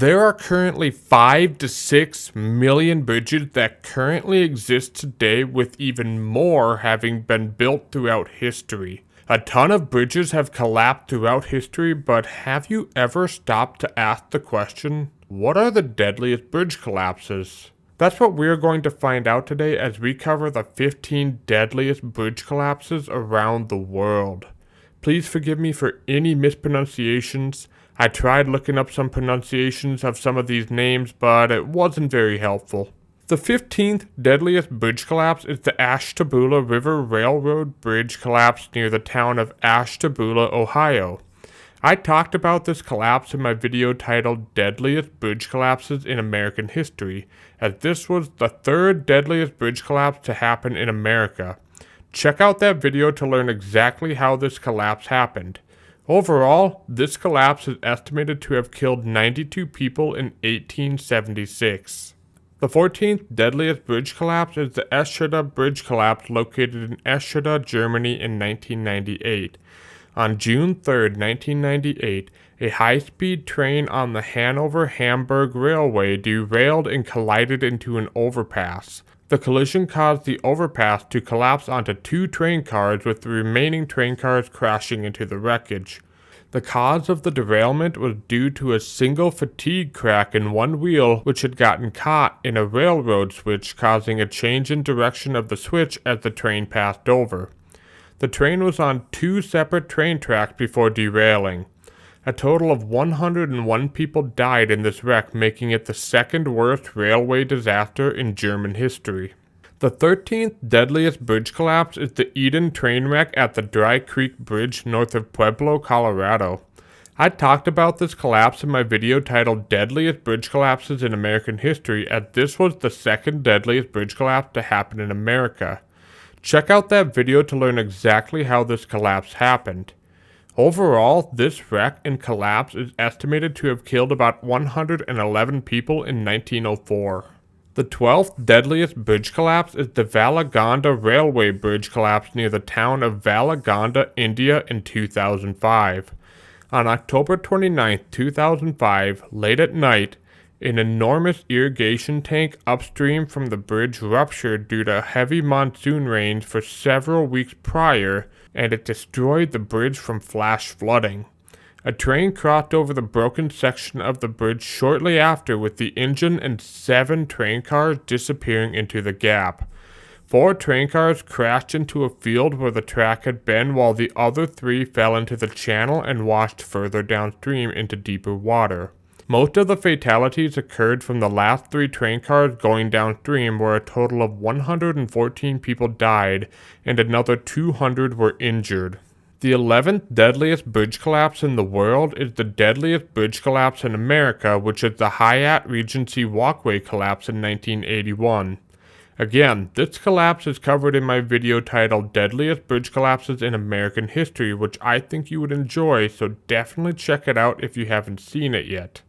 There are currently 5 to 6 million bridges that currently exist today, with even more having been built throughout history. A ton of bridges have collapsed throughout history, but have you ever stopped to ask the question, what are the deadliest bridge collapses? That's what we're going to find out today as we cover the 15 deadliest bridge collapses around the world. Please forgive me for any mispronunciations. I tried looking up some pronunciations of some of these names, but it wasn't very helpful. The 15th deadliest bridge collapse is the Ashtabula River Railroad Bridge collapse near the town of Ashtabula, Ohio. I talked about this collapse in my video titled Deadliest Bridge Collapses in American History, as this was the third deadliest bridge collapse to happen in America. Check out that video to learn exactly how this collapse happened. Overall, this collapse is estimated to have killed 92 people in 1876. The 14th deadliest bridge collapse is the Eschede Bridge collapse located in Eschede, Germany in 1998. On June 3, 1998, a high-speed train on the Hanover-Hamburg Railway derailed and collided into an overpass. The collision caused the overpass to collapse onto 2 train cars, with the remaining train cars crashing into the wreckage. The cause of the derailment was due to a single fatigue crack in one wheel which had gotten caught in a railroad switch, causing a change in direction of the switch as the train passed over. The train was on 2 separate train tracks before derailing. A total of 101 people died in this wreck, making it the second worst railway disaster in German history. The 13th deadliest bridge collapse is the Eden train wreck at the Dry Creek Bridge north of Pueblo, Colorado. I talked about this collapse in my video titled Deadliest Bridge Collapses in American History, as this was the second deadliest bridge collapse to happen in America. Check out that video to learn exactly how this collapse happened. Overall, this wreck and collapse is estimated to have killed about 111 people in 1904. The 12th deadliest bridge collapse is the Valagonda Railway Bridge collapse near the town of Valagonda, India in 2005. On October 29, 2005, late at night, an enormous irrigation tank upstream from the bridge ruptured due to heavy monsoon rains for several weeks prior, and it destroyed the bridge from flash flooding. A train crossed over the broken section of the bridge shortly after, with the engine and 7 train cars disappearing into the gap. 4 train cars crashed into a field where the track had been, while the other 3 fell into the channel and washed further downstream into deeper water. Most of the fatalities occurred from the last 3 train cars going downstream, where a total of 114 people died and another 200 were injured. The 11th deadliest bridge collapse in the world is the deadliest bridge collapse in America, which is the Hyatt Regency Walkway collapse in 1981. Again, this collapse is covered in my video titled Deadliest Bridge Collapses in American History, which I think you would enjoy, so definitely check it out if you haven't seen it yet.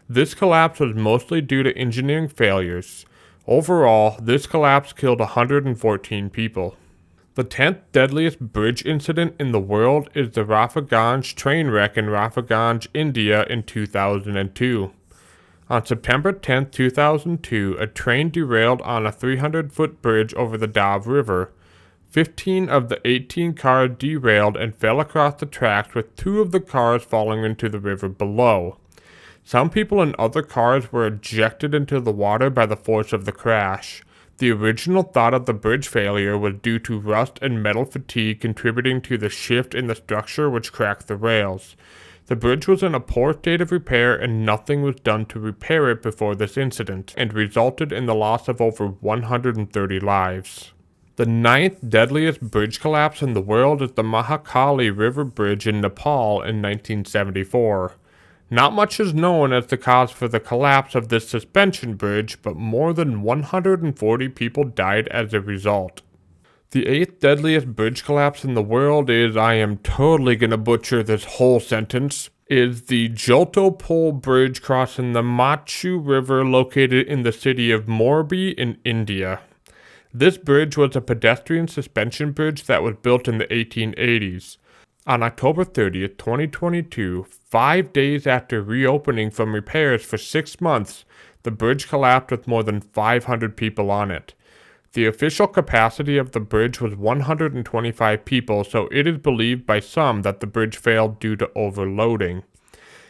This collapse was mostly due to engineering failures. Overall, this collapse killed 114 people. The 10th deadliest bridge incident in the world is the Rafagranj train wreck in Rafagranj, India in 2002. On September 10, 2002, a train derailed on a 300-foot bridge over the Dove River. 15 of the 18 cars derailed and fell across the tracks, with 2 of the cars falling into the river below. Some people in other cars were ejected into the water by the force of the crash. The original thought of the bridge failure was due to rust and metal fatigue contributing to the shift in the structure, which cracked the rails. The bridge was in a poor state of repair, and nothing was done to repair it before this incident, and resulted in the loss of over 130 lives. The 9th deadliest bridge collapse in the world is the Mahakali River Bridge in Nepal in 1974. Not much is known as the cause for the collapse of this suspension bridge, but more than 140 people died as a result. The 8th deadliest bridge collapse in the world is, I am totally gonna butcher this whole sentence, is the Jodhpur Bridge crossing the Machu River located in the city of Morbi in India. This bridge was a pedestrian suspension bridge that was built in the 1880s. On October 30th, 2022, 5 days after reopening from repairs for 6 months, the bridge collapsed with more than 500 people on it. The official capacity of the bridge was 125 people, so it is believed by some that the bridge failed due to overloading.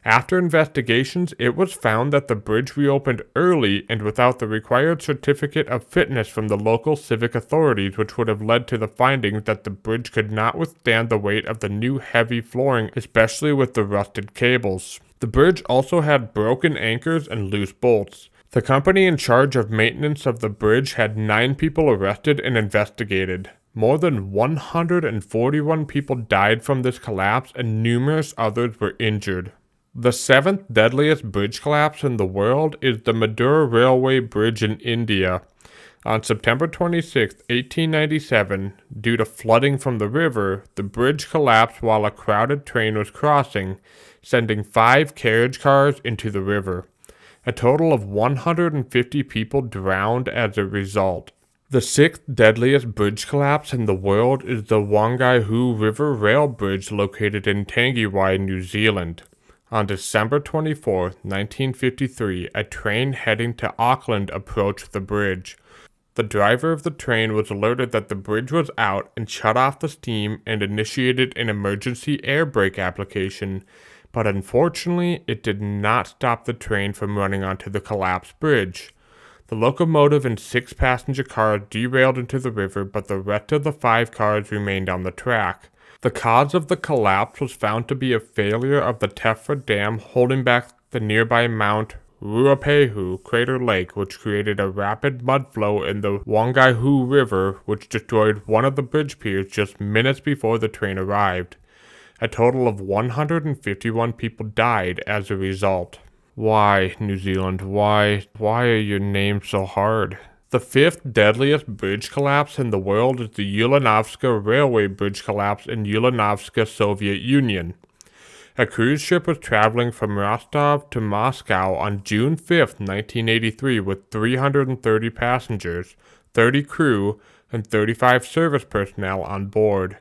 After investigations, it was found that the bridge reopened early and without the required certificate of fitness from the local civic authorities, which would have led to the findings that the bridge could not withstand the weight of the new heavy flooring, especially with the rusted cables. The bridge also had broken anchors and loose bolts. The company in charge of maintenance of the bridge had 9 people arrested and investigated. More than 141 people died from this collapse and numerous others were injured. The 7th deadliest bridge collapse in the world is the Madura Railway Bridge in India. On September 26, 1897, due to flooding from the river, the bridge collapsed while a crowded train was crossing, sending 5 carriage cars into the river. A total of 150 people drowned as a result. The 6th deadliest bridge collapse in the world is the Wangaihu River Rail Bridge located in Tangiwai, New Zealand. On December 24, 1953, a train heading to Auckland approached the bridge. The driver of the train was alerted that the bridge was out and shut off the steam and initiated an emergency air brake application, but unfortunately it did not stop the train from running onto the collapsed bridge. The locomotive and 6 passenger cars derailed into the river, but the rest of the 5 cars remained on the track. The cause of the collapse was found to be a failure of the Tefra Dam holding back the nearby Mount Ruapehu Crater Lake, which created a rapid mud flow in the Wangaihu River, which destroyed one of the bridge piers just minutes before the train arrived. A total of 151 people died as a result. Why, New Zealand, why are your names so hard? The 5th deadliest bridge collapse in the world is the Ulanovska Railway Bridge collapse in Ulanovska, Soviet Union. A cruise ship was traveling from Rostov to Moscow on June 5, 1983 with 330 passengers, 30 crew, and 35 service personnel on board.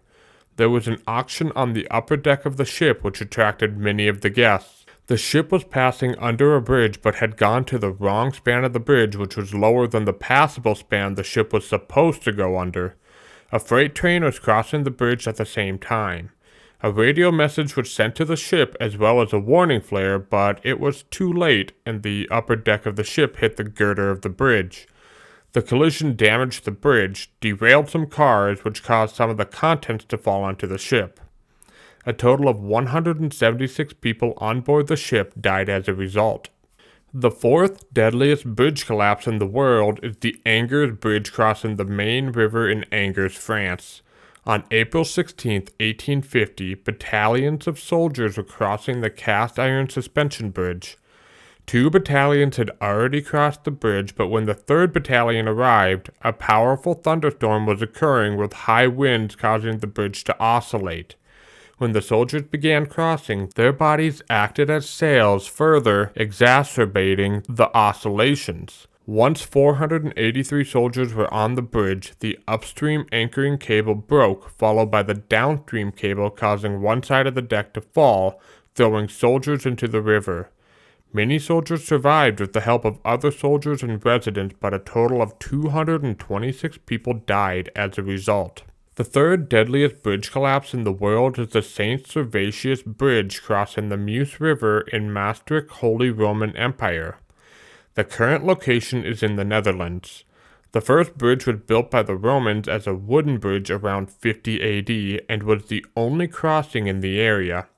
There was an auction on the upper deck of the ship which attracted many of the guests. The ship was passing under a bridge but had gone to the wrong span of the bridge, which was lower than the passable span the ship was supposed to go under. A freight train was crossing the bridge at the same time. A radio message was sent to the ship as well as a warning flare, but it was too late and the upper deck of the ship hit the girder of the bridge. The collision damaged the bridge, derailed some cars, which caused some of the contents to fall onto the ship. A total of 176 people on board the ship died as a result. The 4th deadliest bridge collapse in the world is the Angers Bridge crossing the Main River in Angers, France. On April 16, 1850, battalions of soldiers were crossing the cast-iron suspension bridge. 2 battalions had already crossed the bridge, but when the 3rd battalion arrived, a powerful thunderstorm was occurring with high winds causing the bridge to oscillate. When the soldiers began crossing, their bodies acted as sails, further exacerbating the oscillations. Once 483 soldiers were on the bridge, the upstream anchoring cable broke, followed by the downstream cable causing one side of the deck to fall, throwing soldiers into the river. Many soldiers survived with the help of other soldiers and residents, but a total of 226 people died as a result. The 3rd deadliest bridge collapse in the world is the St. Servatius Bridge crossing the Meuse River in Maastricht, Holy Roman Empire. The current location is in the Netherlands. The first bridge was built by the Romans as a wooden bridge around 50 AD and was the only crossing in the area.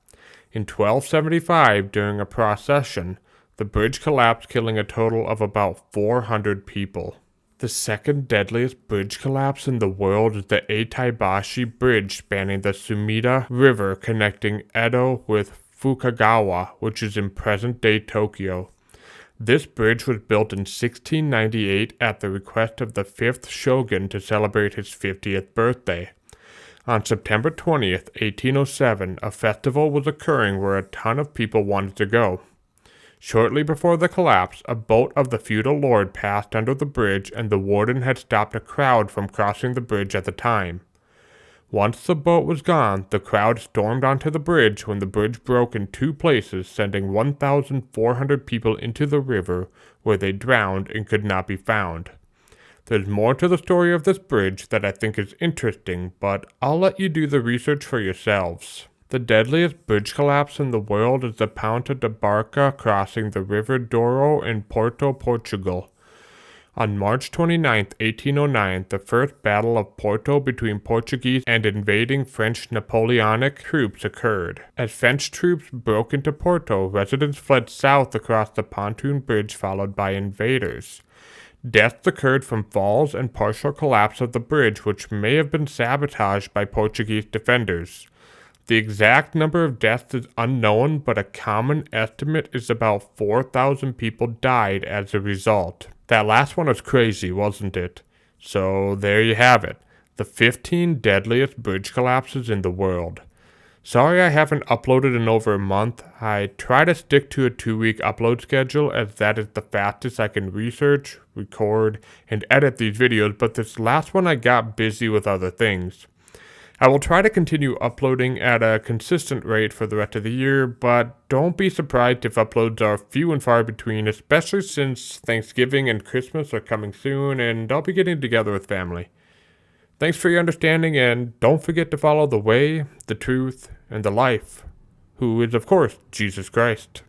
In 1275, during a procession, the bridge collapsed, killing a total of about 400 people. The 2nd deadliest bridge collapse in the world is the Eitaibashi Bridge spanning the Sumida River connecting Edo with Fukagawa, which is in present-day Tokyo. This bridge was built in 1698 at the request of the 5th shogun to celebrate his 50th birthday. On September 20th, 1807, a festival was occurring where a ton of people wanted to go. Shortly before the collapse, a boat of the feudal lord passed under the bridge and the warden had stopped a crowd from crossing the bridge at the time. Once the boat was gone, the crowd stormed onto the bridge when the bridge broke in two places, sending 1,400 people into the river, where they drowned and could not be found. There's more to the story of this bridge that I think is interesting, but I'll let you do the research for yourselves. The deadliest bridge collapse in the world is the Ponta de Barca crossing the River Douro in Porto, Portugal. On March 29, 1809, the First Battle of Porto between Portuguese and invading French Napoleonic troops occurred. As French troops broke into Porto, residents fled south across the pontoon bridge followed by invaders. Deaths occurred from falls and partial collapse of the bridge, which may have been sabotaged by Portuguese defenders. The exact number of deaths is unknown, but a common estimate is about 4,000 people died as a result. That last one was crazy, wasn't it? So there you have it, the 15 deadliest bridge collapses in the world. Sorry I haven't uploaded in over a month. I try to stick to a 2-week upload schedule, as that is the fastest I can research, record, and edit these videos, but this last one I got busy with other things. I will try to continue uploading at a consistent rate for the rest of the year, but don't be surprised if uploads are few and far between, especially since Thanksgiving and Christmas are coming soon and I'll be getting together with family. Thanks for your understanding, and don't forget to follow the way, the truth, and the life, who is of course Jesus Christ.